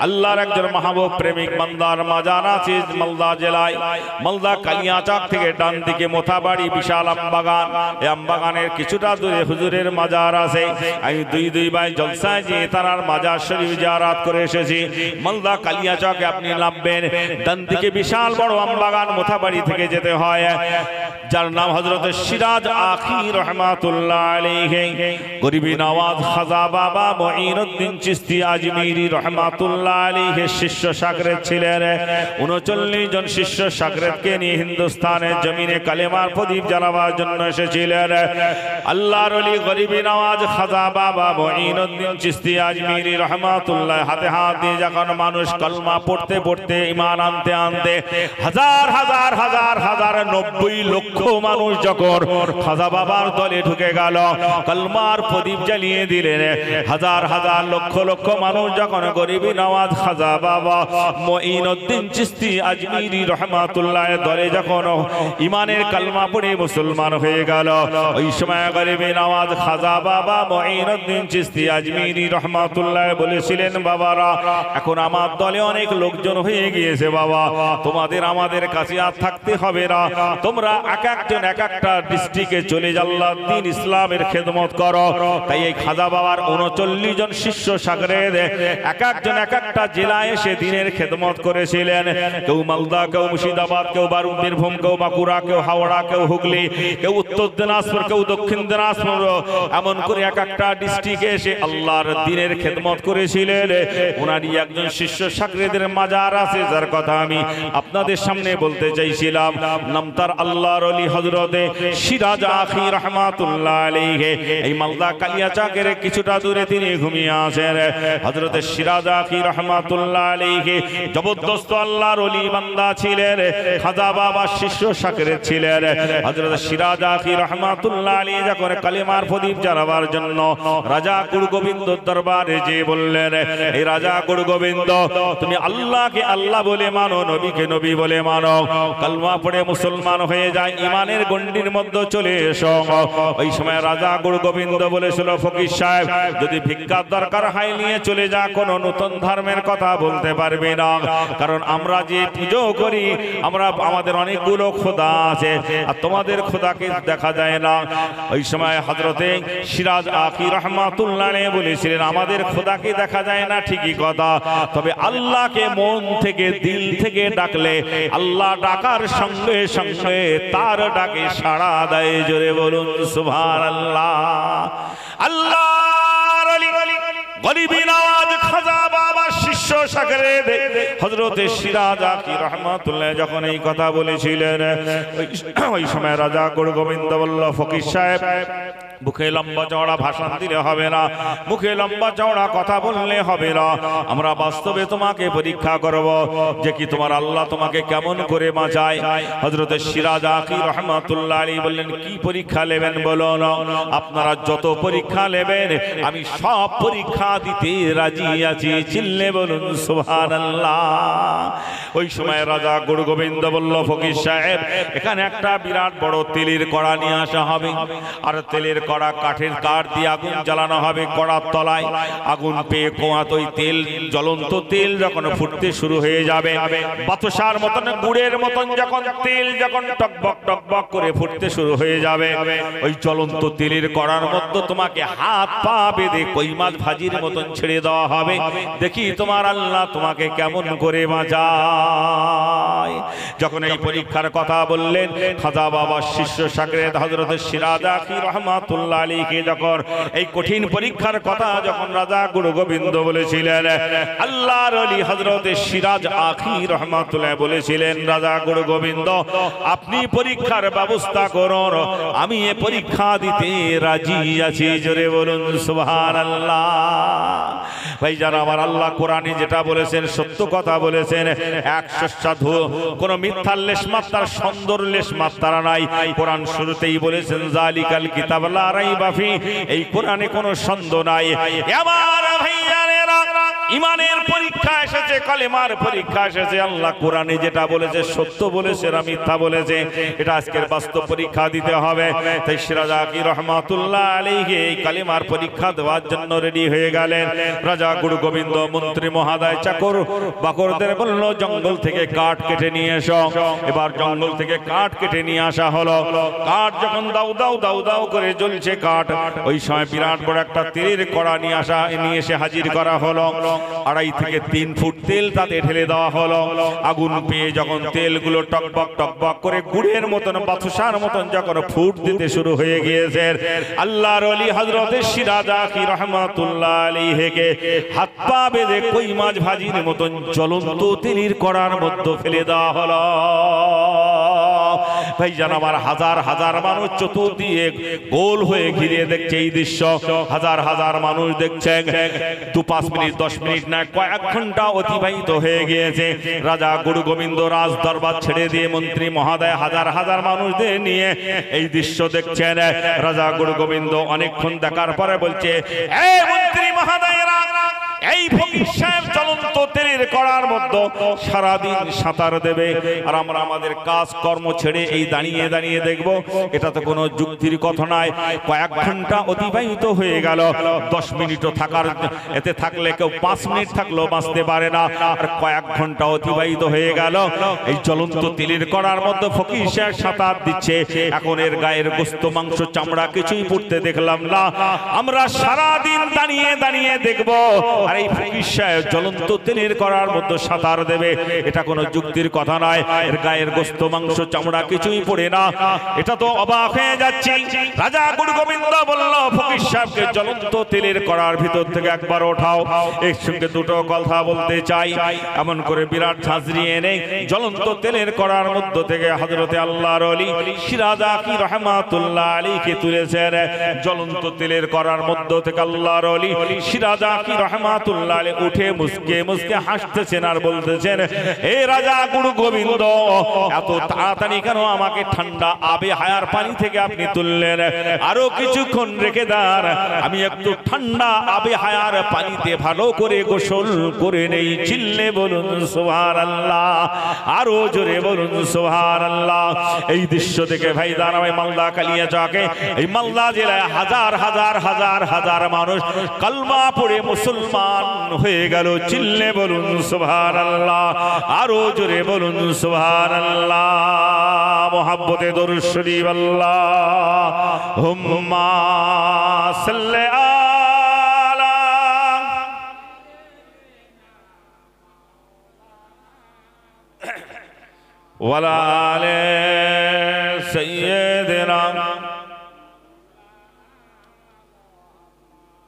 আল্লাহর একজন মাহবুব প্রেমিক বান্দার মাজার আছে মালদা জেলায়, মালদা কালিয়াচক থেকে ডান দিকে মোথাবাড়ি বিশাল আমবাগান। এই আমবাগানের কিছুটা দূরে হুজুরের মাজার আছে। আমি দুই ভাই জলসায় যে তার মাজার শরীফ জিয়ারত করে এসেছি। মালদা কালিয়াচকে আপনি নামবেন, ডান দিকে বিশাল বড় আমবাগান, মোথাবাড়ি থেকে যেতে হয়, যার নাম হযরত সিরাজ আখি রহমাতুল্লাহ আলাইহি। গরিবি নওয়াজ খাজা বাবা মুঈনুদ্দিন চিশতি আজমিরি রহমাতুল্লাহ আলাইহি শিষ্য শাগরেদ ছিলেন। 39 জন শিষ্য শাগরেদকে নিয়ে হিন্দুস্তানের জমিনে কালেমার প্রদীপ জ্বালাবার জন্য এসেছিলেন। আল্লাহর ওলি গরিবি নওয়াজ খাজা বাবা মুঈনুদ্দিন চিশতি আজমিরি রহমাতুল্লাহ হাতে হাত দিয়ে যখন মানুষ কলমা পড়তে পড়তে ঈমান আনতে আনতে হাজার হাজার হাজার হাজার 90 লক্ষ মানুষ যখন খাজা বাবার দলে ঢুকে গেল, কলমার প্রদীপ জ্বালিয়ে দিলেন। হাজার হাজার লক্ষ লক্ষ মানুষ যখন গরিবি নওয়াজ খাজা বাবা মুঈনুদ্দিন চিশতি আজমিরি রহমাতুল্লাহ দলে যখন ঈমানের কলমা পড়ে মুসলমান হয়ে গেল, ওই সময় গরিবি নওয়াজ খাজা বাবা মুঈনুদ্দিন চিশতি আজমিরি রহমাতুল্লাহ বলেছিলেন, বাবারা এখন আমার দলে অনেক লোকজন হয়ে গিয়েছে, বাবা তোমাদের আমাদের কাছে আর থাকতে হবে না, তোমরা এক একজন এক একটা ডিস্ট্রিক্টে চলে আল্লাহর দ্বীন ইসলামের খেদমত করো। তাই এই খাজা বাবার 39 জন শিষ্য শাগরেদ এক একজন এক একটা জেলায় এসে দ্বীনের খেদমত করেছিলেন। কেউ মালদা, কেউ মুর্শিদাবাদ, কেউ বীরভূম, কেউ বাঁকুড়া, কেউ হাওড়া, কেউ হুগলি, কেউ উত্তর দিনাজপুর, কেউ দক্ষিণ দিনাজপুর, এমন করে এক একটা ডিস্ট্রিক্টে এসে আল্লাহর দ্বীনের খেদমত করেছিলেন। ওনারই একজন শিষ্য শাগরেদের মাজার আছে, যার কথা আমি আপনাদের সামনে বলতে চাইছিলাম। নাম তার আল্লাহর ওলি হযরতে সিরাজ আখি রহমাতুল্লাহ আলাইহি। এই মালদা কালিয়াচকের কিছুটা দূরে তিনি ঘুমিয়ে আছেন। হযরতে সিরাজ আখি রহমাতুল্লাহ আলাইহি জবরদস্ত আল্লাহর ওলি বান্দা ছিলেন, খাজা বাবার শিষ্য শাগরেদ ছিলেন। হযরতে সিরাজ আখি রহমাতুল্লাহ আলাইহি যখন কালেমার প্রদীপ জ্বালাবার জন্য রাজা গুরুগোবিন্দর দরবারে যে বললেন, এই রাজা গুরুগোবিন্দ তুমি আল্লাহকে আল্লাহ বলে মানো, নবীকে নবী বলে মানো, কালমা পড়ে মুসলমান হয়ে যায়, ঈমানের গণ্ডির মধ্যে চলে এসো। ওই সময় রাজা গুরুগোবিন্দ বলেছিল, ফকির সাহেব যদি ভিক্ষার দরকার হয় নিয়ে চলে যা, কোনো নতুন ধর্মের কথা বলতে পারবে না, কারণ আমরা যে পুজো করি আমরা আমাদের অনেকগুলো খোদা আছে আর তোমাদের খোদাকে দেখা যায় না। ওই সময় হযরতে সিরাজ আখি রহমাতুল্লাহ আলাইহি বলেছিলেন, আমাদের খোদাকে দেখা যায় না ঠিকই কথা, তবে আল্লাহকে মন থেকে দিল থেকে ডাকলে আল্লাহ ডাকার সঙ্গে সঙ্গে তার ডাকে সাড়া দেয়। জোরে বলুন সুবহানাল্লাহ। আল্লাহর ওলি গরিবি নওয়াজ খাজা বাবার শিষ্য শাগরেদ হযরতে সিরাজ আখি রহমাতুল্লাহ যখন এই কথা বলেছিলেন, ওই সময় রাজা গুরুগোবিন্দ বলল, ফকির সাহেব মুখে লম্বা চওড়া ভাষণ দিলে হবে না, মুখে লম্বা চওড়া কথা বললে হবে না, আমরা বাস্তবে তোমাকে পরীক্ষা করব যে কি তোমার আল্লাহ তোমাকে কেমন করে বাঁচায়। হযরতে সিরাজ আখি রহমাতুল্লাহ আলাইহি বললেন, কি পরীক্ষা নেবেন বলুন, আপনারা যত পরীক্ষা নেবেন আমি সব পরীক্ষা দিতে রাজি আছি। চিল্লে বলুন সুবহানাল্লাহ। ওই সময় রাজা গুরুগোবিন্দ বলল, ফকির সাহেব এখানে একটা বিরাট বড় তেলের কড়া নিয়ে আসা হবে, আর তেলের কড়া কাঠের কাঠ দিয়ে আগুন জ্বালানো হবে, কড়ার তলায় আগুন পেয়ে কোয়াত ওই তেল জ্বলন্ত তেল যখন ফুটতে শুরু হয়ে যাবে, বাতাসার মতন গুড়ের মতন যখন তেল যখন টকবক টকবক করে ফুটতে শুরু হয়ে যাবে, ওই জ্বলন্ত তেলের কড়ার মধ্যে তোমাকে হাত পা বেঁধে কই মাছ ভাজির মতন ছেড়ে দেওয়া হবে, দেখি তোমার আল্লাহ তোমাকে কেমন করে বাঁচায়। যখন এই পরীক্ষার কথা বললেন, খাজা বাবার শিষ্য শাগরেদ হযরতে সিরাজ আখি রহমাতুল্লাহ আলাইহি যখন এই কঠিন পরীক্ষার কথা যখন রাজা গুরুগোবিন্দ বলেছিলেন, আল্লাহর ওলি হযরতে সিরাজ আখি রহমাতুল্লাহ বলেছিলেন, রাজা গুরুগোবিন্দ আপনি পরীক্ষার ব্যবস্থা করুন, আমি এই পরীক্ষা দিতে রাজি আছি। জোরে বলুন সুবহানাল্লাহ। ভাই যারা আমার আল্লাহ কোরআনে যেটা বলেছেন সত্য কথা বলেছেন, একশো সাধু কোন মিথ্যার লেশ মাত্রার সুন্দর লেশ মাত্রা নাই। কোরআন শুরুতেই বলেছেন জালিকাল কিতাব লা রাইবা ফি, এই কোরআনে কোনো সন্দেহ নাই। আমার ভাইয়ারা ইমানের পরীক্ষা এসেছে, কালেমার পরীক্ষা এসেছে। আল্লাহ কোরআনে যেটা বলেছে সত্য বলেছে না মিথ্যা বলেছে, এটা আজকের বাস্তব পরীক্ষা দিতে হবে। তাই রাজা কি রহমাতুল্লাহ আলাইহি এই কালেমার পরীক্ষা দেওয়ার জন্য রেডি হয়ে গেলেন। রাজা গুরু গোবিন্দ মন্ত্রী মহাদয় চাকর বাকরদের বলল, জঙ্গল থেকে কাঠ কেটে নিয়ে এসো। এবার জঙ্গল থেকে কাঠ কেটে নিয়ে আসা হলো। কাঠ যখন দাউ দাউ দাউ দাউ করে জ্বলছে কাঠ, ওই সময় বিরাট বড় একটা তেলের কড়া নিয়ে এসে হাজির করা হলো। 2.5 থেকে 3 ফুট তেল তাতে ঢেলে দেওয়া হলো। আগুন পেয়ে যখন তেলগুলো টকবক টকবক করে গুড়ের মতন বাদশার মতন যখন ফুট দিতে শুরু হয়ে গিয়েছে, আল্লাহর ওলি হযরত সিরাজা কি রহমাতুল্লাহ আলাইহিকে হাত পা বেঁধে কই মাছ ভাজির মতন জ্বলন্ত তেলের কড়ার মধ্যে ফেলে দেওয়া হলো। ভাইজান আমার, হাজার হাজার মানুষ চতুর্দিকে গোল হয়ে ঘিরে দেখছে এই দৃশ্য। হাজার হাজার মানুষ দেখছেন। 2-5 মিনিট 10 মিনিট না, কয়েক ঘন্টা অতিবাহিত হয়ে গিয়েছে। রাজা গুরু গোবিন্দ রাজ দরবার ছেড়ে দিয়ে মন্ত্রী মহাদয় হাজার হাজার মানুষদের নিয়ে এই দৃশ্য দেখছেন। রাজা গুরু গোবিন্দ অনেকক্ষণ দেখার পরে বলছে, এই মন্ত্রী মহাদয়েরা, এই ফকির সাহেব জ্বলন্ত তেলের কড়ার মধ্যে সারাদিন সাঁতার দেবে, আর আমরা আমাদের কাজ কর্ম ছেড়ে এই দাঁড়িয়ে দাঁড়িয়ে দেখব, এটা তো কোনো যুক্তির কথা নয়। কয়েক ঘন্টা অতিবাহিত হয়ে গেল। 10 মিনিটও থাকার, এতে থাকলে কেউ 5 মিনিট থাকলেও বাঁচতে পারে না। আর কয়েক ঘন্টা অতিবাহিত হয়ে গেল। এই জ্বলন্ত তেলের কড়ার মধ্যে ফকির সাহেব সাঁতার দিচ্ছে। এখন এর গায়ের গোস্ত মাংস চামড়া কিছুই পড়তে দেখলাম না। আমরা সারাদিন দাঁড়িয়ে দাঁড়িয়ে দেখব, আর এই ফকির সাহেব জ্বলন্ত তেলের কড়ার মধ্যে সাঁতার দেবে, এটা কোনো যুক্তির কথা নয়। এর গায়ের গোস্ত মাংস চামড়া কিছুই পড়ে না। এটা তো অবাক হয়ে যাচ্ছে। রাজা গুরু গোবিন্দ বলল, ফকির সাহেবকে জ্বলন্ত তেলের কড়ার ভিতর থেকে একবার ওঠাও, এর সঙ্গে দুটো কথা বলতে চাই। এমন করে বিরাট ঝাঁঝরি এনে জ্বলন্ত তেলের কড়ার মধ্য থেকে হযরতে আল্লাহর ওলি সিরাজা কি রহমাতুল্লাহ আলাইহিকে তুলেছেন। জ্বলন্ত তেলের কড়ার মধ্য থেকে আল্লাহর ওলি সিরাজা কি রহমাতুল্লাহ আলাইহি উঠে মুস্কে মুস্কে হাসতেছেন আর বলতেছেন, হে রাজা গুরু গোবিন্দ, এত তাড়াতাড়ি কেন আমাকে ঠান্ডা আবে হায়ার পানি থেকে আপনি তুললেন? আরো কিছুক্ষণ রেখে দেন, আমি একটু ঠান্ডা আবে হায়ার পানিতে ভালো করে গোসল করে নেই। চিল্লে বলুন সুবহানাল্লাহ, আরো জোরে বলুন সুবহানাল্লাহ। এই দৃশ্য দেখে ভাই দাঁড়াবে মালদা কালিয়াচকে, এই মালদা জেলায় হাজার হাজার হাজার হাজার মানুষ কালমা পড়ে মুসলমান হয়ে গেল। চিল্লে বলুন সুবহানাল্লাহ, আরো জোরে বলুন সুবহানাল্লাহ। মুহাব্বতে দরুদ শরীফ আল্লাহুম্মা সাল্লি আলা ওয়ালা আলি সাইয়্যিদিনা।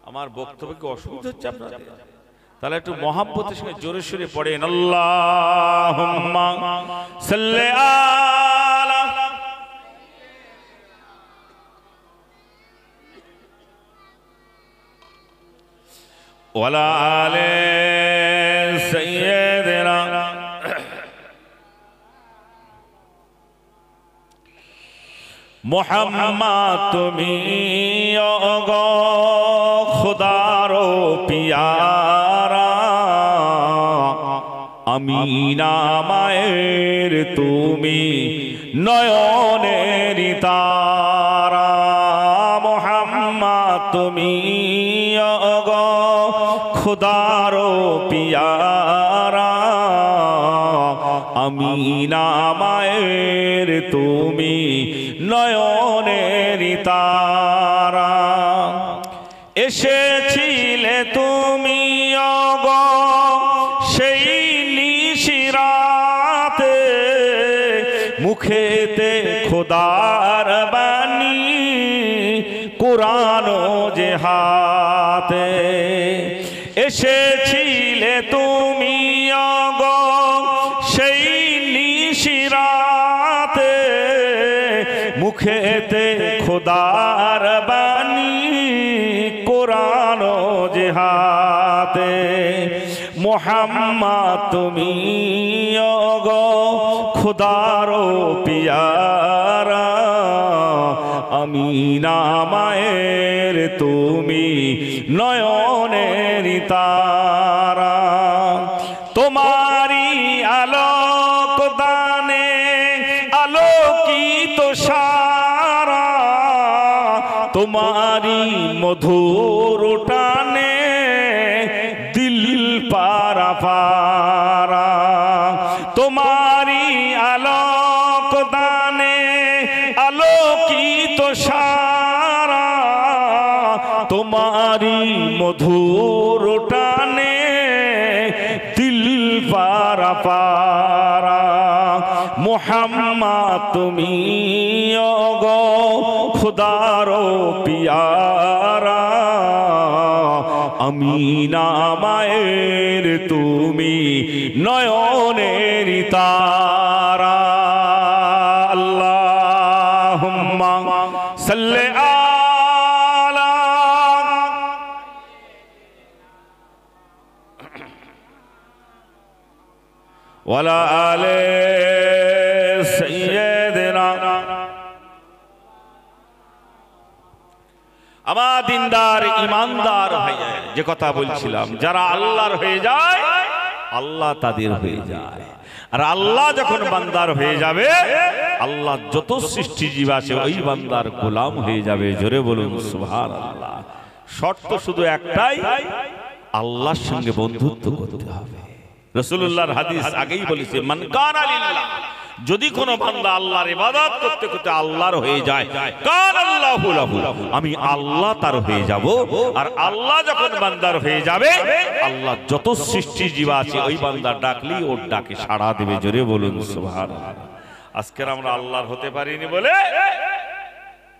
আমার বক্তব্য কি অসুবিধা হচ্ছে আপনাদের? তাহলে একটু মহাব্বতের সঙ্গে জোরে সোরে পড়েন, আল্লাহুম্মা সাল্লি আলা ওয়ালা আলি সাইয়্যিদিনা। মুহাম্মদ তুমি ওগো খুদারো পিয়ারা, আমিনা মায়ের তুমি নয়নের তারা। মুহাম্মদ তুমি ওগো খুদারো পিয়ারা, আমিনা মায়ের তুমি নয়নের তারা। এসেছিলে তুমি ওগো সেই নিশিরাতে, মুখেতে খোদার বাণী কুরআন যে হাতে। এসেছিলে তুমি ওগো সেই নিশিরাতে, মুখেতে খোদার বাণী কুরআন যে হাতে। মোহাম্মদ তুমি ওগো খুদারো পিয়ারা, আমিনা মায়ের তুমি নয়নের তারা। তোমারি আলোক দানে আলোকিত সারা, তোমারি মধুর টানে দিল পারা পারা। তোমারি আলোক দানে আলোকিত সারা, তোমারি মধুর টানে দিল পারা পারা। মোহাম্মদ তুমি ওগো খুদারো পিয়ারা, আমিনা মায়ের তুমি নয়নের তারা। আল্লাহুম্মা সাল্লি আলা ওয়ালা আলে সাইয়্যিদিনা। আমার দিনদার ইমানদার ভাইয়া, যে কথা বলছিলাম, যারা আল্লাহর হয়ে যায় আল্লাহ তাদের হয়ে যায়। আর আল্লাহ যখন বান্দার হয়ে যাবে, আল্লাহ যত সৃষ্টিজীব আছে ওই বান্দার গোলাম হয়ে যাবে। জোরে বলুন সুবহানাল্লাহ। শর্ত শুধু একটাই, আল্লাহর সঙ্গে বন্ধুত্ব করতে হবে। রাসূলুল্লাহর হাদিস আগেই বলেছে, মান কানা লিল্লাহ, যদি কোনো বান্দা আল্লাহর ইবাদত করতে করতে আল্লাহর হয়ে যায়, কানা আল্লাহু লাহু, আমি আল্লাহ তার হয়ে যাব। আর আল্লাহ যখন বান্দার হয়ে যাবে, আল্লাহ যত সৃষ্টিজীব আছে ওই বান্দার ডাকলেই ওর ডাকে সাড়া দেবে। জোরে বলুন সুবহানাল্লাহ। আজকের আমরা আল্লাহর হতে পারিনি বলে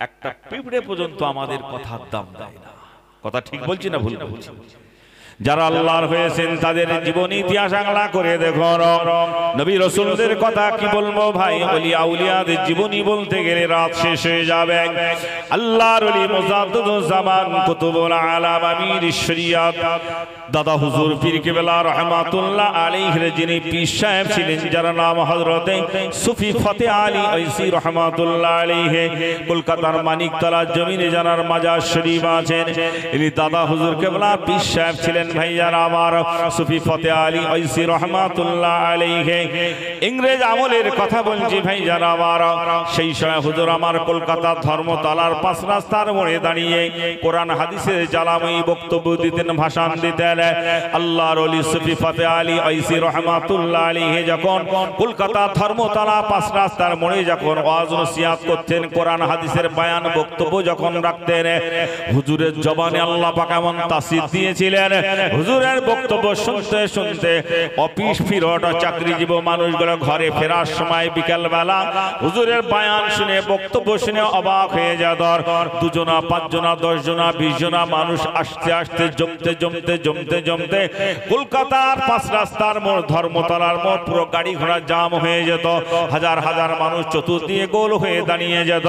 একটা পিঁপড়ে পর্যন্ত আমাদের কথার দাম দেয় না। কথা ঠিক বলছি না ভুল বলছি? যারা আল্লাহর হয়েছেন তাদের জীবন ইতিহাস আগলা করে দেখো। নবী রাসূলদের কথা কি বলবো ভাই, ওলিয়া আউলিয়াদের জীবনী বলতে গেলে রাত শেষ হয়ে যাবে। আল্লাহর ওলি মুজাদ্দিদুজ জামান কুতুবুল আলাম আমির শরিয়াত দাদা হুজুর পীর কেবলা রাহমাতুল্লাহ আলাইহির যিনি পীর সাহেব ছিলেন, যার নাম হযরতে সুফি ফতেহ আলী ঐসি রাহমাতুল্লাহ আলাইহি, কলকাতার মানিকতলা জমিনে জানার মাজার শরীফ আছেন। ইনি দাদা হুজুর কেবলা পীর সাহেব ছিলেন ভাইয়ারা আমার, সুফি ফতেহ আলী ঐসি রাহমাতুল্লাহ আলাইহি। ইংরেজ আমলের কথা বলছি ভাইয়ারা আমার। সেই সময় হুজুর আমার কলকাতা ধর্মতলার পাঁচ রাস্তার মোড়ে দাঁড়িয়ে কোরআন হাদিসের জ্বালাময়ী বক্তব্য দিতেন, ভাষণ দিতেন। আল্লাহর ওলি সুফি ফতেহ আলী ঐসি রাহমাতুল্লাহ আলাইহি যখন কলকাতা ধর্মতলা পাঁচ রাস্তার মোড়ে যখন ওয়াজ নসিহত করতেন, কোরআন হাদিসের বয়ান বক্তব্য যখন রাখতেন, হুজুরের জবানে আল্লাহ পাক এমন তাসির দিয়েছিলেন, হুজুরের বক্তব্য শুনতে শুনতে অফিস ফিরত চাকরিজীবী মানুষগুলো ঘরে ফেরার সময় বিকেল বেলা হুজুরের বয়ান শুনে বক্তব্য শুনে অবাক হয়ে যেত। দুজনা, পাঁচজনা, 10 জনা, 20 জনা মানুষ আস্তে আস্তে জমতে জমতে জমতে জমতে কলকাতার পাঁচ রাস্তার মোড় ধর্মতলার মোড় পুরো গাড়ি ঘোড়া জাম হয়ে যেত। হাজার হাজার মানুষ চতুর্দিকে গোল হয়ে দাঁড়িয়ে যেত।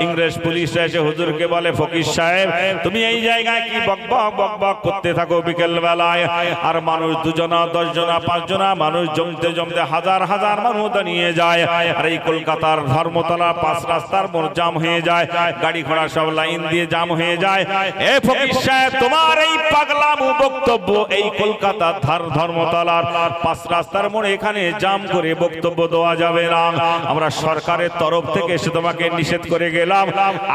ইংরেজ পুলিশ এসে হুজুরকে বলে, ফকির সাহেব তুমি এই জায়গায় কি বকবক বকবক করতে থাকো বিকেল বেলায়? আর মানুষ 2 জনা, 10 জনা, 5 জনা মানুষ জমতে জমতে হাজার হাজার মানুষ দাঁড়িয়ে যায়। আর এই কলকাতার ধর্মতলা পাঁচ রাস্তার মোড় জাম হয়ে যায়, গাড়ি ঘোড়া সব লাইন দিয়ে জাম হয়ে যায়। এ ফকির সাহেব, তোমার এই পাগলামো বক্তব্য এই কলকাতার ধর্মতলার পাঁচ রাস্তার মোড়ে এখানে জাম করে বক্তব্য দেওয়া যাবে না। আমরা সরকারের তরফ থেকে এসে তোমাকে নিষেধ করে গেলাম,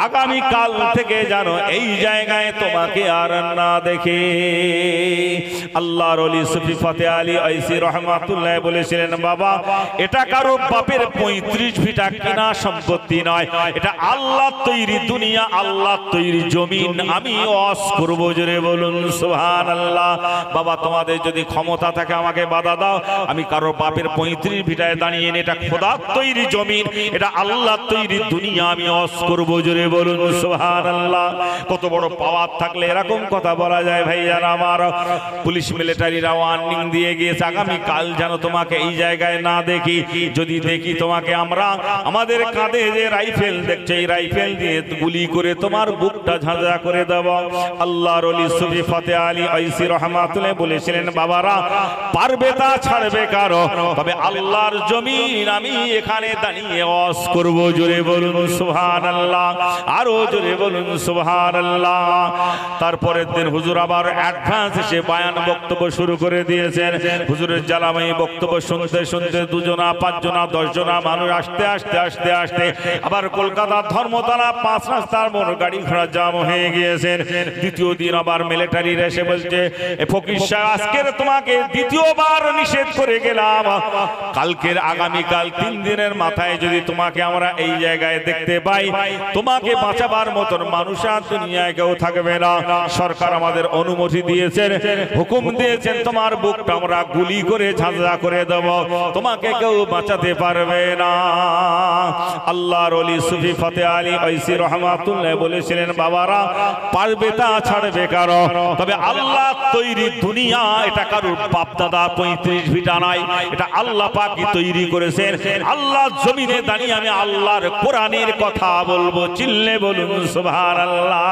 আগামী কাল থেকে জানো এই জায়গায় তোমাকে আর না দেখে। আল্লাহর ওলি সুফি ফতেহ আলী ঐসি রাহমাতুল্লাহ বলেছিলেন, বাবা এটা কারো বাপের 35 ভিটা কিনা সম্পত্তি নয়, এটা আল্লাহর তৈরি দুনিয়া, আল্লাহর তৈরি জমিন। আমি ওয়াজ করব, জোরে বলুন সুবহানাল্লাহ। বাবা তোমাদের যদি ক্ষমতা থাকে আমাকে বাধা দাও, আমি কারো বাপের 35 ভিটায় দাঁড়িয়ে এটা খোদার তৈরি জমিন, এটা আল্লাহর তৈরি দুনিয়া, আমি ওয়াজ করব, জোরে বলুন সুবহানাল্লাহ। কত বড় পাওয়ার থাকলে এরকম কথা বলা যায় ভাইয়ারা আমার। পুলিশ মিলিটারিরা ওয়ার্নিং দিয়ে গিয়েছে, আগামী কাল যেন তোমাকে এই জায়গায় না দেখি, যদি দেখি তোমাকে আমরা আমাদের কাঁধে যে রাইফেল দেখছে এই রাইফেল দিয়ে গুলি করে তোমার বুকটা ঝাঁঝা করে দেব। আল্লাহর ওলি সুফি ফতেহ আলী ঐসি রহমাতুল্লাহ বলেছিলেন, বাবারা পারবে তা ছাড়বে কারো, তবে আল্লাহর জমিন আমি এখানে দাঁড়িয়ে ওয়াজ করব। জোরে বলুন সুবহানাল্লাহ, আরো জোরে বলুন সুবহানাল্লাহ। তারপরের দিন হুজুর আবার অ্যাডভান্স এসে বায়ান বক্তব্য শুরু করে দিয়েছেন। হুজুরের জ্বালাময়ী বক্তব্য শুনতে শুনতে 2 জনা 5 জনা 10 জনা মানুষ আসতে আসতে আসতে আসতে আবার কলকাতা ধর্মতলা 5 রাস্তার মোড় গাড়ি ঘোড়া জাম হয়ে গিয়েছেন। দ্বিতীয় দিন আবার মিলিটারি এসে বলছে, ফকির সাহেব আজকের তোমাকে দ্বিতীয়বার নিষেধ করে গেলাম, কালকের আগামীকাল 3 দিনের মাথায় যদি তোমাকে আমরা এই জায়গায় দেখতে পাই, তোমাকে বাঁচাবার মতন মানুষ আর দুনিয়ায় কেউ থাকবে না। সরকার আমাদের অনুমতি দিয়েছেন, হুকুম দিয়েছেন, তোমার বুকটা আমরা গুলি করে ঝাঁঝা করে দেব, তোমাকে কেউ বাঁচাতে পারবে না। আল্লাহর ওলি সুফি ফতে আলী ঐসি রহমাতুল্লাহ বলেছিলেন, বাবারা পারবে তা ছাড়বে কারো, তবে আল্লাহ তৈরি দুনিয়া এটা কারোর বাপ দাদা 35 ভিটা নাই, এটা আল্লাহ পাকই তৈরি করেছেন। আল্লাহ জমিনে দাঁড়িয়ে আমি আল্লাহর কোরআনের কথা বলবো, চিল্লে বলুন সুবহানাল্লাহ।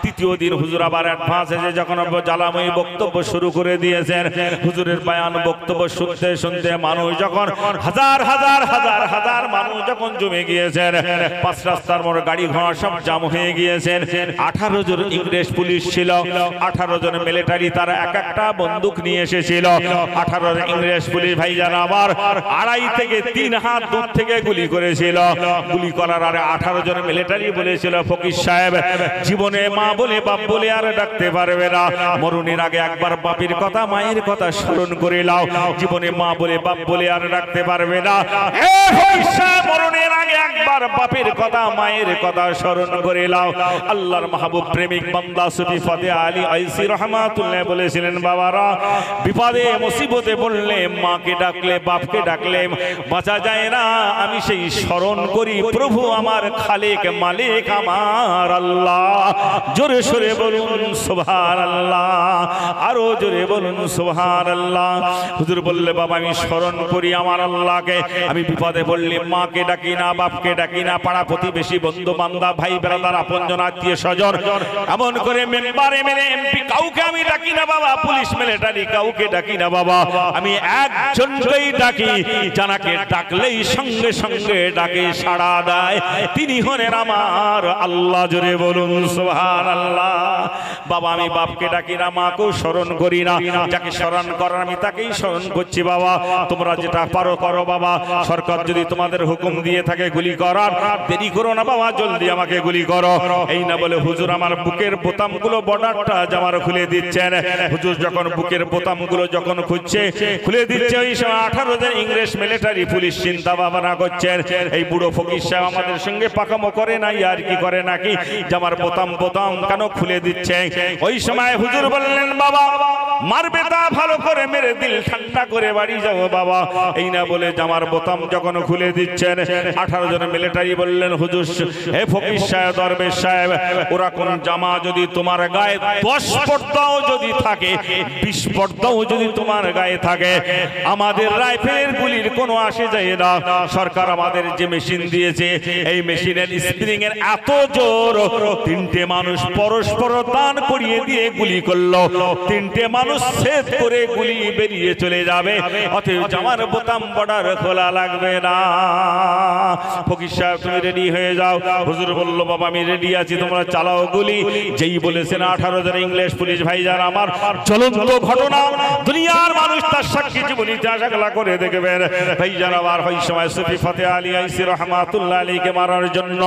তৃতীয় দিন হুজুর আবার অ্যাডভান্স এসে যখন জ্বালাময়ী বক্তব্য শুরু করে দিয়েছেন, হুজুরের বয়ান বক্তব্য শুনতে শুনতে মানুষ যখন হাজার হাজার হাজার হাজার মানুষ যখন জমে গিয়েছেন, 5 রাস্তার মোড় গাড়ি ঘোড়া সব জাম হয়ে গিয়েছেন। 18 জন ইংরেজ পুলিশ ছিল, 18 জন মিলিটারি, তারা এক একটা বন্দুক নিয়ে এসেছিল। 18 জন ইংরেজ পুলিশ ভাইজান আবার 2.5 থেকে 3 হাত দূর থেকে গুলি করেছিল। গুলি করার আরে 18 জন মিলিটারি বলেছিল, ফকির সাহেব জীবনে মা বলে বাপ বলে আর ডাকতে পারবে না, মরণের আগে একবার বাপের কথা মায়ের কথা স্মরণ করে নাও, জীবনে মা বলে বাপ বলে আর ডাকতে পারবে না। মরণের আগে একবার বাপের কথা মায়ের কথা স্মরণ করে নাও। আল্লাহর মাহবুব প্রেমিক বান্দা সুফি ফতে আলী ঐসি রহমাতুল্লাহ বলেছিলেন, বাবারা বিপদে মুসিবতে পড়লে মাকে ডাকলে বাপকে ডাকলে বাঁচা যায় না, আমি সেই স্মরণ করি প্রভু আমার খালেক মালিক আমার আল্লাহ। জোরে সোরে বলুন সুবহানাল্লাহ, আরো জোরে বলুন সুবহানাল্লাহ। হুজুর বললে, বাবা আমি স্মরণ করি আমার আল্লাহকে, আমি বিপদে পড়লে মাকে ডাকি না, বাপকে ডাকি না, পাড়া প্রতিবেশী বন্ধু বান্ধব ভাই ব্রাদার আপনজন আত্মীয় স্বজন এমন করে মেম্বার এমএলএ এমপি কাউকে আমি ডাকি না বাবা, পুলিশ মিলিটারি কাউকে ডাকি না বাবা, আমি একজনকেই ডাকি, জানাকে ডাকলেই সঙ্গে সঙ্গে ডাকে সাড়া দেয়, তিনি হলেন আমার আল্লাহ। জোরে বলুন সুবহানাল্লাহ। বাবা আমি বাপকে ডাকি না, মাকেও স্মরণ করি না, যাকে স্মরণ করার আমি তাকেই স্মরণ করছি। বাবা তোমরা যেটা পারো করো বাবা, সরকার যদি তোমাদের হুকুম দিয়ে থাকে গুলি করার, দেরি করো না বাবা, জলদি আমাকে গুলি করো। এই না বলে হুজুর আমার বুকের বোতামগুলো বর্ডারটা জামার খুলে দিচ্ছেন। হুজুর যখন বুকের বোতামগুলো যখন খুলে দিচ্ছে, ওই সময় 18 জন ইংরেজ মিলিটারি পুলিশ চিন্তা ভাবনা করছেন, এই বুড়ো ফকির সাহেব আমাদের সঙ্গে পাকামো করে নাই আর কি করে নাকি, জামার বোতাম কেন খুলে দিচ্ছে। ওই সময় হুজুর বললেন, বাবা মারবে তা ভালো করে মেরে দিল ঠান্ডা করে বাড়ি যাও বাবা। এই না বলে জামার বোতাম যখন খুলে দিচ্ছেন, 18 জন মিলিটারি বললেন, হুজুর হে ফকির সাহেব দরবেশ সাহেব, ওরা কোন জামা যদি তোমার গায়ে 10 পর্দাও যদি থাকে, 20 পর্দাও যদি তোমার গায়ে থাকে, আমাদের রাইফেলের গুলির কোনো আসে যায় না। সরকার আমাদের যে মেশিন দিয়েছে, এই মেশিনের স্প্রিং এর এত জোর, 3টে মানুষ পরস্পর দান করিয়ে দিয়ে গুলি করলো, 3টে মানুষ ছেদ করে গুলি বেরিয়ে চলে যাবে, অতএব জামার বোতাম বর্ডার খোলা লাগবে না। ফকির সাহেব তুমি রেডি হয়ে যাও। হুজুর বলল, বাবা আমি রেডি আছি, তোমরা চালাও গুলি। যেই বলেছেন 18 জন ইংলিশ পুলিশ ভাইজান আমার, জ্বলন্ত ঘটনা, দুনিয়ার মানুষ তার সাক্ষী জীবন ইতিহাসগুলা করে দেখবেন ভাইজান। আবার ওই সময় সুফি ফতে আলী ঐসি রহমাতুল্লাহ আলাইহিকে মারার জন্য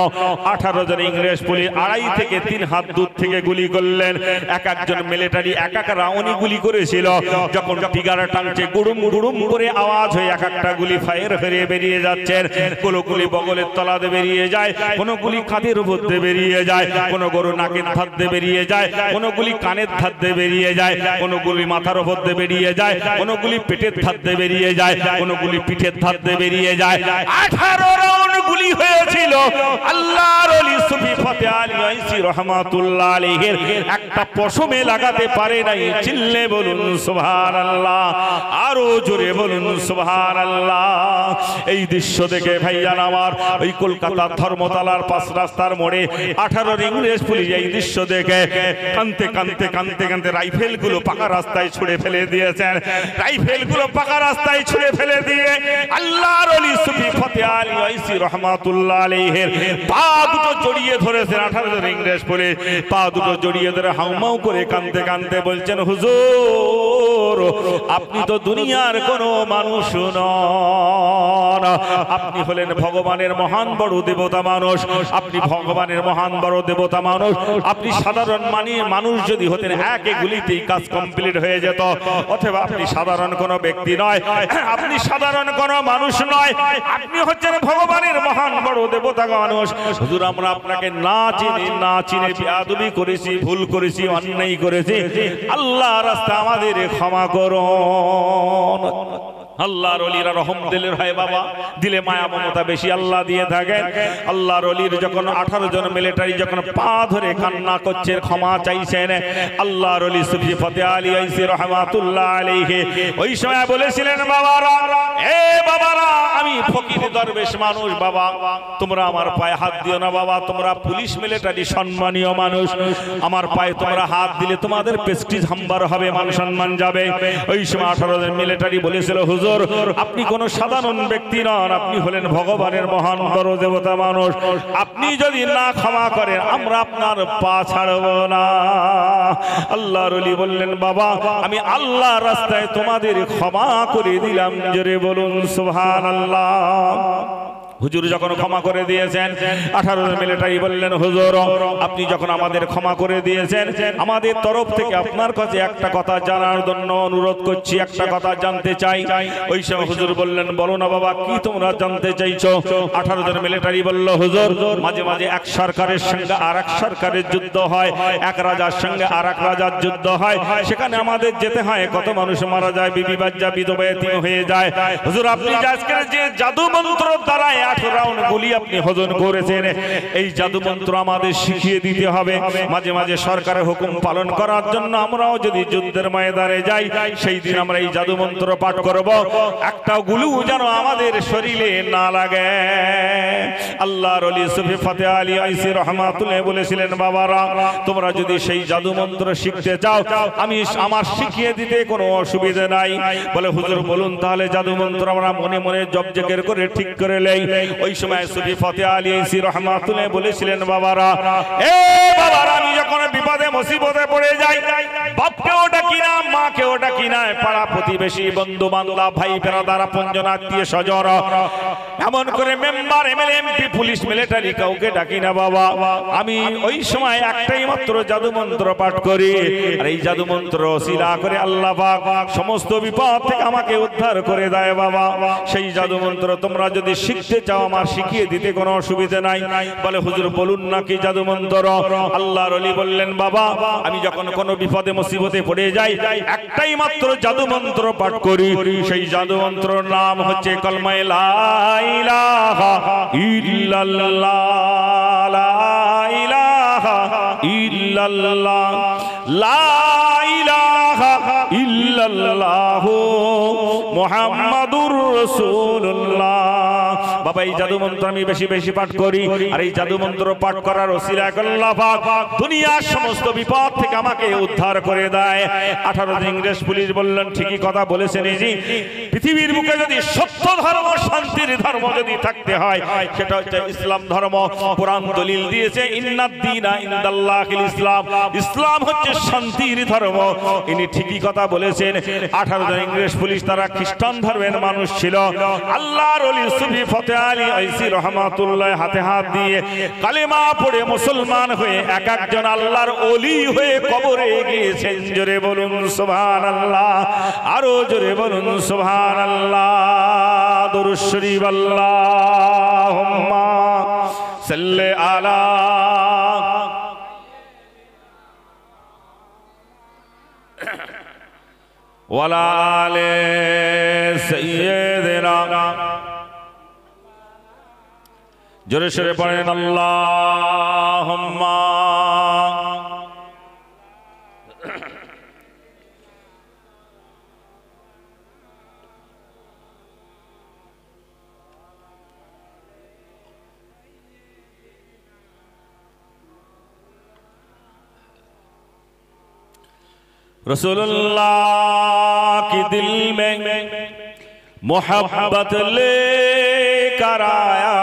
18 জন ইংলিশ পুলিশ 2.5 থেকে 3 হাত দূর থেকে গুলি করলেন। এক একজন মিলিটারি এক এক রাউন্ডে গুলি করেছিল, যখন টিগার টানছে গুড়ুম গুড়ুম করে আওয়াজ হয়ে এক একটা গুলি ফায়ার হয়ে বেরিয়ে যাচ্ছেন। কোন গুলি বগলের তলাতে বেরিয়ে যায়, কোন গুলি কাঁধের উপর দিয়ে বেরিয়ে যায়, কোন গরু নাকের ধার দিয়ে বেরিয়ে যায়, কোন গুলি কানের ধার দিয়ে বেরিয়ে যায়, কোন গুলি মাথার উপর দিয়ে বেরিয়ে যায়, কোন গুলি পেটের ধার দিয়ে বেরিয়ে যায়, কোন গুলি পিঠের ধার দিয়ে বেরিয়ে যায়। 18 রাউন্ড গুলি হয়েছিল। আল্লাহর ওলি সুফি ফতে আলী ঐসি রহমাতুল্লাহ আলাইহির একটা পশমে লাগাতে পারে নাই, চিল্লে বলুন সুবহানাল্লাহ, আরো জোরে বলুন সুবহানাল্লাহ। এই দৃশ্য দেখে ভাইজান আমার, ওই কলকাতার ধর্মতলার 5 রাস্তার মোড়ে 18 ইংরেজ পুলিশ এই দৃশ্য দেখে কানতে কানতে কানতে কানতে রাইফেলগুলো পাকা রাস্তায় ছুঁড়ে ফেলে দিয়েছেন। রাইফেলগুলো পাকা রাস্তায় ছুঁড়ে ফেলে দিয়ে আল্লাহর ওলি সুফি ফতে আলী ওয়াইসি রহমাতুল্লাহ আলাইহির পা দুটো জড়িয়ে ধরেছেন। 18 জন ইংরেজ পুলিশ পা দুটো জড়িয়ে ধরে হাউমাউ করে কানতে কানতে বলছেন, হুজুর আপনি তো দুনিয়ার কোনো মানুষ নন, আপনি হলেন ভগবানের মহান বড় দেবতা মানুষ, আপনি ভগবানের মহান বড় দেবতা মানুষ, আপনি সাধারণ মানুষ যদি হতেন এক গুলিতেই কাজ কমপ্লিট হয়ে যেত, অথবা আপনি সাধারণ কোনো ব্যক্তি নয়, আপনি সাধারণ কোনো মানুষ নয়, আপনি হচ্ছেন ভগবানের মহান বড় দেবতা মানুষ। হুজুর আমরা আপনাকে না চিনে বেয়াদবি করেছি, ভুল করেছি, অন্যায় করেছি, আল্লাহর রাস্তায় আমাদের ক্ষমা করুন। আল্লাহর ওলিরা রহম দিলের হয় বাবা, দিলে মায়া মমতা বেশি আল্লাহ দিয়ে থাকেন। আল্লাহর ওলির যখন 18 জন মিলিটারি যখন পা ধরে কান্না করছে, ক্ষমা চাইছেন, আল্লাহর ওলি সুফি ফতে আলী ওয়াইসি রহমাতুল্লাহ আলাইহি ওই সময় বলেছিলেন, বাবারা এ বাবারা আমি ফকির দরবেশ মানুষ, বাবা তোমরা আমার পায়ে হাত দিও না, বাবা তোমরা পুলিশ মিলিটারি সম্মানীয় মানুষ, আমার পায়ে তোমরা হাত দিলে তোমাদের প্রেস্টিজ হাম্বার হবে, মান সম্মান যাবে। ওই সময় 18 জন মিলিটারি বলেছিল, হুজুর আপনি কোন সাধারণ ব্যক্তি নন, আপনি হলেন ভগবানের মহান বড় দেবতা মানুষ, আপনি যদি না ক্ষমা করেন আমরা আপনার পা ছাড়ব না। আল্লাহর ওলি বললেন, বাবা আমি আল্লাহর রাস্তায় তোমাদের ক্ষমা করে দিলাম, জোরে বলুন সুবহানাল্লাহ। হুজুর যখন ক্ষমা করে দিয়েছেন, 18 জন মিলিটারি বললেন, হুজুর আপনি যখন আমাদের ক্ষমা করে দিয়েছেন, আমাদের তরফ থেকে আপনার কাছে একটা কথা জানার জন্য অনুরোধ করছি, একটা কথা জানতে চাই। ওই সময় হুজুর বললেন, বলো না বাবা কি তোমরা জানতে চাইছো? 18 জন মিলিটারি বলল, হুজুর মাঝে মাঝে এক সরকারের সঙ্গে আর এক সরকারের যুদ্ধ হয়, এক রাজার সঙ্গে আর এক রাজার যুদ্ধ হয়, সেখানে আমাদের যেতে হয়, কত মানুষ মারা যায়, বিবি বাচ্চা বিধবা এতিম হয়ে যায়। হুজুর আপনি আজকে যে জাদু মন্ত্র দ্বারা 8 রাউন্ড গুলি আপনি হজম করেছেন, এই জাদু মন্ত্র আমাদের শিখিয়ে দিতে হবে। মাঝে মাঝে সরকারের হুকুম পালন করার জন্য আমরাও যদি যুদ্ধের ময়দানে যাই, সেই দিন আমরা এই জাদু মন্ত্র পাঠ করব, একটা গুলি যেন আমাদের শরীরে না লাগে। আল্লাহর ওলি সুফি ফতে আলী ওয়াইসি রহমাতুল্লাহ বলেছিলেন, বাবারা তোমরা যদি সেই জাদু মন্ত্র শিখতে চাও আমি আমার শিখিয়ে দিতে কোনো অসুবিধা নাই। বলে হুজুর বলুন তাহলে জাদু মন্ত্র আমরা মনে মনে জপজেকের করে ঠিক করে নেই। ওই সময় সুফি ফতে আলী ওয়াইসি রহমাতুল্লাহ বলেছিলেন, বাবারা এ বাবারা আমি যখন বিপদে মুসিবতে পড়ে যাই, বাপকেও ডাকি না, মাকেও ডাকি না, পাড়া প্রতিবেশী বন্ধু বান্ধব ভাই বেরাদার আপনজন আত্মীয় স্বজন এমন করে member MLA MP police military কাউকে ডাকি না বাবা, আমি ওই সময় একটাই মাত্র জাদু মন্ত্র পাঠ করি, আর এই জাদু মন্ত্র ওসিলা করে আল্লাহ পাক সমস্ত বিপদ থেকে আমাকে উদ্ধার করে দেয় বাবা। সেই জাদু মন্ত্র তোমরা যদি শিখতে চাও আমার শিখিয়ে দিতে কোনো অসুবিধা নাই। বলে হুজুর বলুন না কি জাদু মন্ত্র? আল্লাহর ওলি বললেন, বাবা আমি যখন কোনো বিপদে মুসিবতে পড়ে যাই একটাই মাত্র জাদু মন্ত্র পাঠ করি, সেই জাদু মন্ত্রের নাম হচ্ছে কলমায়ে লা ইলাহা ইল্লাল্লাহ, লা ইলাহা ইল্লাল্লাহ, লা ইলাহা ইল্লাল্লাহ মুহাম্মাদুর রাসূলুল্লাহ। বাবা এই জাদু মন্ত্র আমি বেশি বেশি পাঠ করি, আর এই জাদু মন্ত্র পাঠ করার ওসিলায় আল্লাহ পাক দুনিয়ার সমস্ত বিপদ থেকে আমাকে উদ্ধার করে দেয়। 18 জন ইংরেজ পুলিশ বললেন, ঠিকই কথা বলেছেন, এই যে পৃথিবীর বুকে যদি সত্য ধর্ম শান্তির ধর্ম যদি থাকতে হয় সেটা হচ্ছে ইসলাম ধর্ম। কোরআন দলিল দিয়েছে, ইন্নাদ দীনা ইনদাল্লাহিল ইসলাম, ইসলাম হচ্ছে শান্তির ধর্ম। ইনি ঠিকই কথা বলেছেন। 18 জন ইংরেজ পুলিশ তারা খ্রিস্টান ধর্মের মানুষ ছিল। আল্লাহর ওলি সুফি ফতে আলী ওয়াইসি রহমাতুল্লাহ হাতে হাত দিয়ে কালেমা পড়ে মুসলমান হয়ে এক একজন আল্লাহর ওলি হয়ে কবরে গিয়েছেন। জোরে বলুন সুবহানাল্লাহ, আরো জোরে বলুন সুবহানাল্লাহ। দুরূদ শরীফ আল্লাহুম্মা সাল্লি আলা ওয়ালা আলে সাইয়্যিদিনা। জোরে সোরে পড়েন আল্লাহুম্মা। रसूलुल्लाह की दिल में मोहब्बत लेकर आया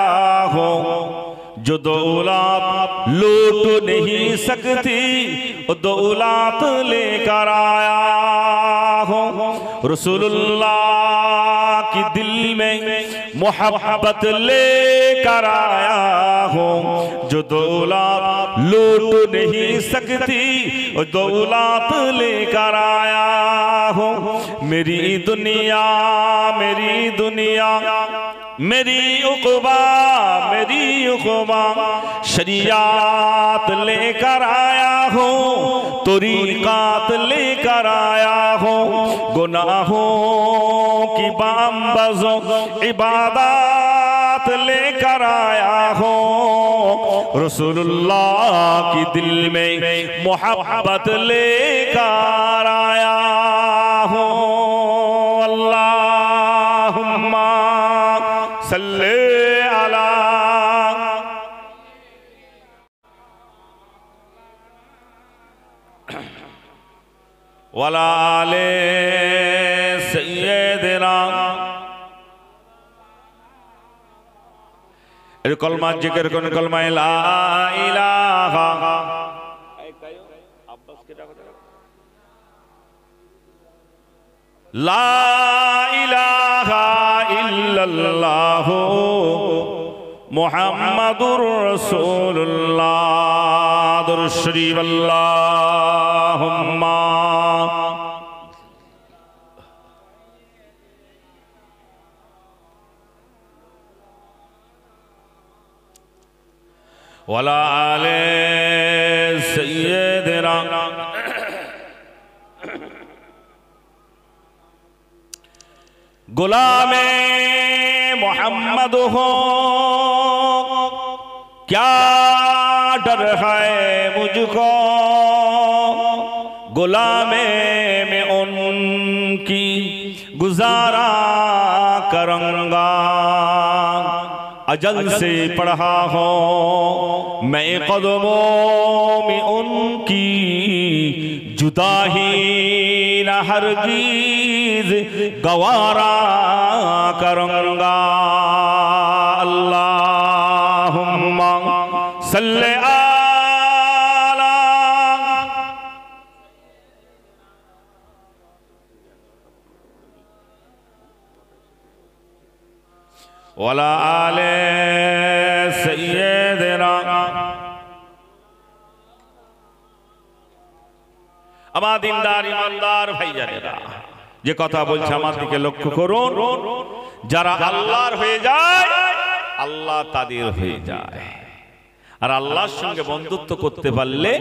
हो, जो दौलत लूट नहीं सकती वो दौलत लेकर आया हो। रसूलुल्लाह की दिल में मोहब्बत लेकर आया हो, जो दौलत लूट नहीं सकती वो दौलत लेकर आया हो। मेरी दुनिया मेरी दुनिया मेरी उक़बा शरीयत लेकर आया हो, तरीक़ात लेकर आया हो, गुनाहों की बामबज़ों इबादत लेकर आया हो। रसूलुल्लाह की दिल में मोहब्बत लेकर आया हो। अल्लाहुम्मा सल्ले अला वला आले सय्यदना। कलमा जिक्र करें, कलमा ला इलाहा ला इलाहा इल्लल्लाह मुहम्मदुर रसूलुल्लाह। दुरूद शरीफ अल्लाहुम्मा वला आले सय्यदना। गुलामे मोहम्मद हो, क्या डर है मुझको, गुलामे में उनकी गुजारा करूंगा। अजल से पढ़ा हो मैं कदमों में उनकी, जुदाही न हरगिज़ गवारा करूंगा। अल्लाहुम्मा सल्ले आला वला आले सय्यदना। আমার দিনদার ইমানদার ভাইজানেরা, যে কথা বলছে আমার দিকে লক্ষ্য করুন। যারা আল্লাহর হয়ে যায় আল্লাহ তাদের হয়ে যায়। আর আল্লাহর সঙ্গে বন্ধুত্ব করতে পারলে,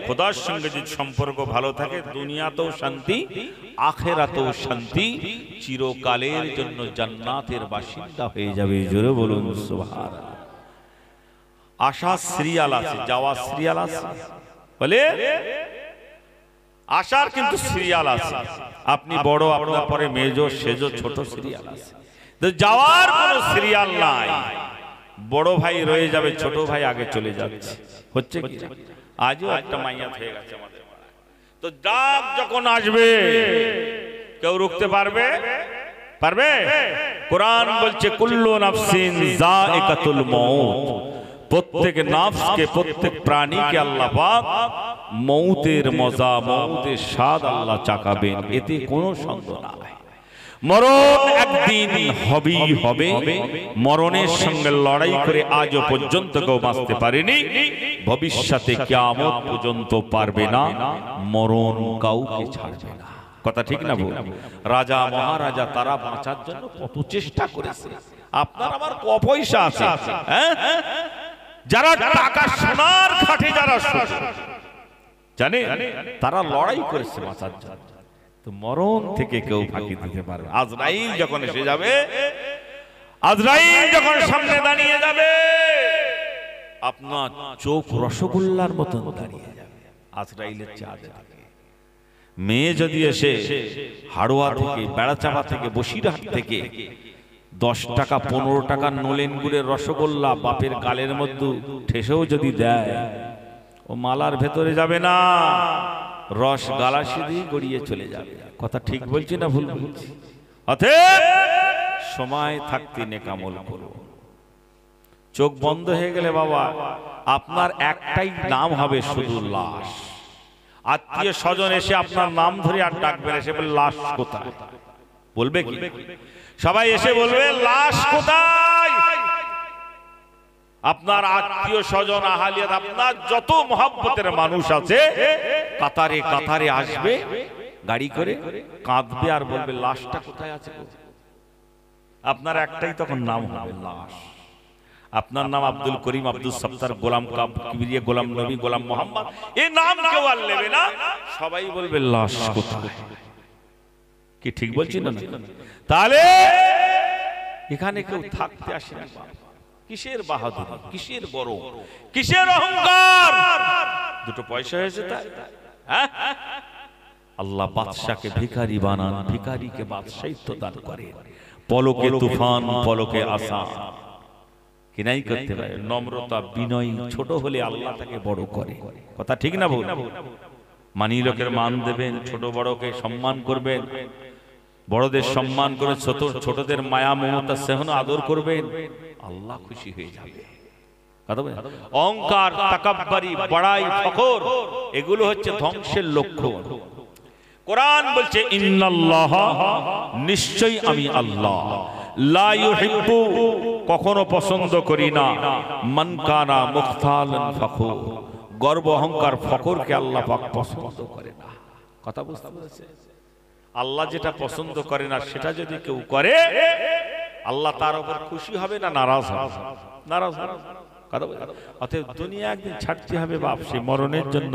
খোদার সঙ্গে যদি সম্পর্ক ভালো থাকে, দুনিয়াতেও শান্তি আখিরাতেও শান্তি, চিরকালের জন্য জান্নাতের বাসিন্দা হয়ে যাবে। জোরে বলুন সুবহানাল্লাহ। আশা সিরিয়াল আছে, যাওয়া সিরিয়াল আছে, বলে আশার কিন্তু সিরিয়াল আছে। আপনি বড়, আপনার পরে মেজো সেজো ছোট সিরিয়াল আছে। তো যাওয়ার কোনো সিরিয়াল নাই। বড় ভাই রয়ে যাবে, ছোট ভাই আগে চলে যাচ্ছে। হচ্ছে কি আজও একটা মাইয়াত হয়ে গেছে আমাদের। তো ডাক যখন আসবে কেউ রুখতে পারবে? পারবে? কোরআন বলছে কুল্লু নাফসিন যায়কাতুল মউত। প্রত্যেক নাফসকে, প্রত্যেক প্রাণীকে আল্লাহ পাক মৌতের মজা, মৌতের স্বাদ আল্লাহ চাকাবেন, এতে কোনো সন্দেহ নাই। মরণ একদিন হবেই হবে। মরণের সঙ্গে লড়াই করে আজও পর্যন্ত কেউ বাঁচতে পারেনি, ভবিষ্যতে কিয়ামত পর্যন্ত পারবে না। মরণ কাউকে ছাড়বে না। কথা ঠিক না বল? রাজা মহারাজা তারা বাঁচার জন্য কত চেষ্টা করেছে। আপনার আমার ক পয়সা আছে, হ্যাঁ? যারা টাকা সোনার খাটে যারা জানে, তারা লড়াই করেছে বাঁচার জন্য। তো মরণ থেকে কেউ ফাঁকি দিতে পারবে? আজরাইল যখন এসে যাবে, আজরাইল যখন সামনে দাঁড়িয়ে যাবে, আপনার চোখ রসগোল্লার মতন দাঁড়িয়ে যাবে আজরাইলের চাঁদে। মেয়ে যদি এসে হাড়োয়া থেকে, বেড়াচাপা থেকে, বসিরহাট থেকে 10 টাকা 15 টাকার নলেন গুড়ের রসগোল্লা বাপের গালের মধ্যে ঠেসেও যদি দেয়, ও মালার ভেতরে যাবে না, রস গালাসি দিয়ে গড়িয়ে চলে যাবে। কথা ঠিক বলছি না ভুল বলছি? অতএব সময় থাকতে নেকামল করো। চোখ বন্ধ হয়ে গেলে বাবা আপনার একটাই নাম হবে শুধু লাশ। আত্মীয় স্বজন এসে আপনার নাম ধরে আর ডাকবেন, এসে বলে লাশ কোথায়, বলবে কি? সবাই এসে বলবে লাশ কোথায়। আপনার আত্মীয় স্বজন আহালিয়াত আপনার যত মহব্বতের মানুষ আছে কাতারে কাতারে আসবে গাড়ি করে, কাঁদবে আর বলবে লাশটা কোথায় আছে। আপনার একটাই তখন নাম হবে লাশ। আপনার নাম আব্দুল করিম, আব্দুল সত্তার, গোলাম কিবরিয়া, গোলাম নবী, গোলাম মোহাম্মদ, এই নাম কেউ আর নেবে না, সবাই বলবে লাশ কোথায়। কি ঠিক বলছি না? তাহলে এখানে কেউ থাকতে আসে না। কিসের বাহাদুরি, কিসের গর্ব, কিসের অহংকার? দুটো পয়সা হয়েছে তাই? আল্লাহ বাদশাকে ভিখারি বানান, ভিখারিকে বাদশাহিত্ব দান করেন। পলকে তুফান, পলকে আশা কিনাই করতে পারে। নম্রতা, বিনয়, ছোট হলে আল্লাহ তাকে বড় করে। কথা ঠিক না বল? মানি লোকের মান দেবেন, ছোট বড়কে সম্মান করবেন, বড়দের সম্মান করে ছোটদের মায়া মমতা স্নেহ আদর করবেন, আল্লাহ খুশি হয়ে যাবে। অহংকার, তাকাব্বুরি, বড়াই, ফখর এগুলো হচ্ছে ধ্বংসের লক্ষণ। কোরআন বলছে ইন্নাল্লাহ, নিশ্চয়ই আমি আল্লাহ, লা ইউহিব্বু, কখনো পছন্দ করি না, মান কানা মুখতালান ফখুর, গর্ব অহংকার ফখরকে আল্লাহ পাক পছন্দ করে না। কথা বুঝতে পেরেছেন? আল্লাহ যেটা পছন্দ করে না সেটা যদি কেউ করে আল্লাহ তার উপর খুশি হবে না নারাজ হবে? নারাজ হবে। অতএব দুনিয়া একদিন ছাড়তে হবে বাপ, সেই মরণের জন্য